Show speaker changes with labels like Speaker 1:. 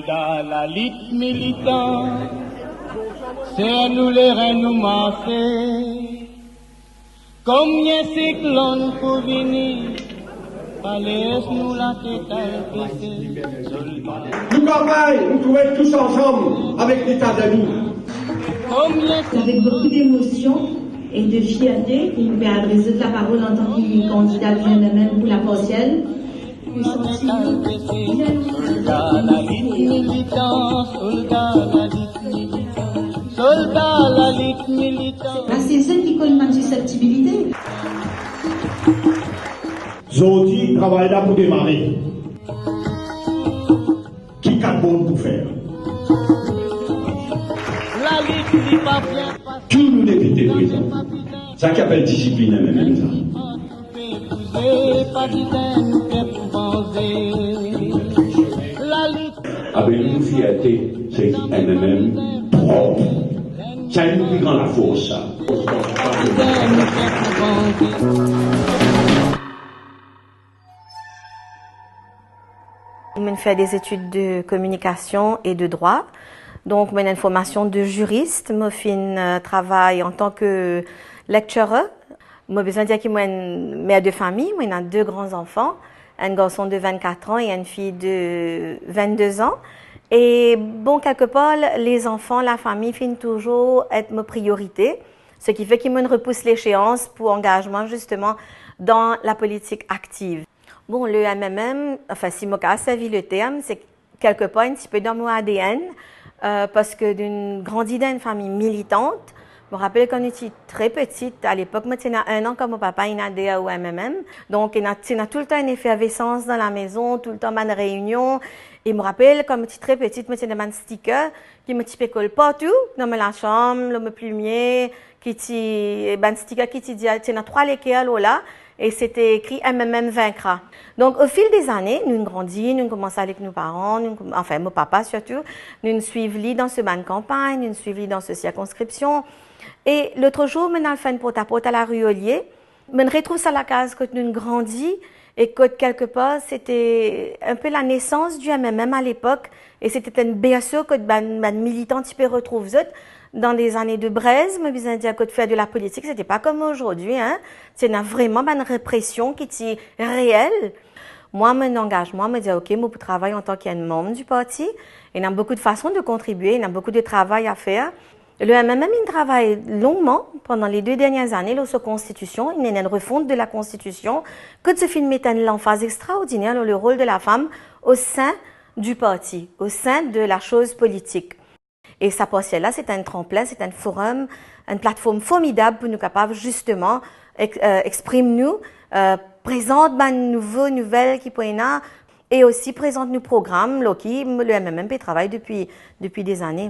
Speaker 1: Soldats, la lutte militant, c'est nous les reins nous masser. Combien c'est que l'on peut venir, laisse-nous la tête à l'épaissée.
Speaker 2: Nous campagne, nous trouvons tous ensemble avec l'État d'amis.
Speaker 3: Avec beaucoup d'émotion et de fierté, il me fait adresser la parole en tant que candidat du NMM pour la partielle.
Speaker 1: Soldats, la lutte militant, soldats, la lutte militant, soldats, la lutte militant.
Speaker 3: La saison qui connaît ma susceptibilité.
Speaker 2: Zodi travaille là pour démarrer. Qui a bon pour faire?
Speaker 1: La lutte n'est pas bien.
Speaker 2: Tout nous députés présents. Ça qui appelle discipline même ça. Avec une fierté, c'est MMM propre. Ça nous plus grand la force, ça.
Speaker 4: Je fais des études de communication et de droit. Donc, j'ai une formation de juriste. Je fais un travail en tant que lecturer. J'ai besoin de dire que je suis une mère de famille. J'ai 2 grands-enfants, un garçon de 24 ans et une fille de 22 ans. Et bon, quelque part, les enfants, la famille finissent toujours être ma priorité. Ce qui fait qu'ils me repoussent l'échéance pour engagement justement dans la politique active. Bon, le MMM, enfin, si je casse le terme, c'est quelque part un petit peu dans mon ADN, parce que d'une grandi dans une famille militante. Je me rappelle quand j'étais très petite, à l'époque, moi, j'avais 1 an quand mon papa il a adhéré au MMM. Donc, il y a tout le temps une effervescence dans la maison, tout le temps une réunion. Et je me rappelle quand j'étais très petite, moi, j'avais un sticker qui me typait partout, dans la chambre, le plumier, qui était, un sticker qui dit, il y a 3 l'école là. Et c'était écrit MMM vaincra. Donc, au fil des années, nous grandissons, nous commençons avec nos parents, enfin, mon papa surtout, nous suivons dans ce ban de campagne, nous suivons dans ce circonscription. Et l'autre jour, nous avons fait une porte-à-porte à la rue Ollier. Je retrouve ça à la case quand nous grandissons et que quelque part, c'était un peu la naissance du MMM à l'époque. Et c'était une BSE que les militants tu peux retrouver dans des années de braise, mais besoin de dire que de faire de la politique, c'était pas comme aujourd'hui, hein. C'est vraiment une répression qui est réelle. Moi, mon engagement, me dit, OK, moi, pour travailler en tant qu'un membre du parti, il y a beaucoup de façons de contribuer, il y a beaucoup de travail à faire. Le MMM, il travaille longuement pendant les 2 dernières années, là, sur la Constitution. Il y a une refonte de la Constitution, que ce film met une emphase extraordinaire sur le rôle de la femme au sein du parti, au sein de la chose politique. Et sa partielle-là, c'est un tremplin, c'est un forum, une plateforme formidable pour nous capables justement exprimer-nous, présente de nouvelles qui pourraient et aussi présente nos programmes, qui le MMM travaille depuis des années.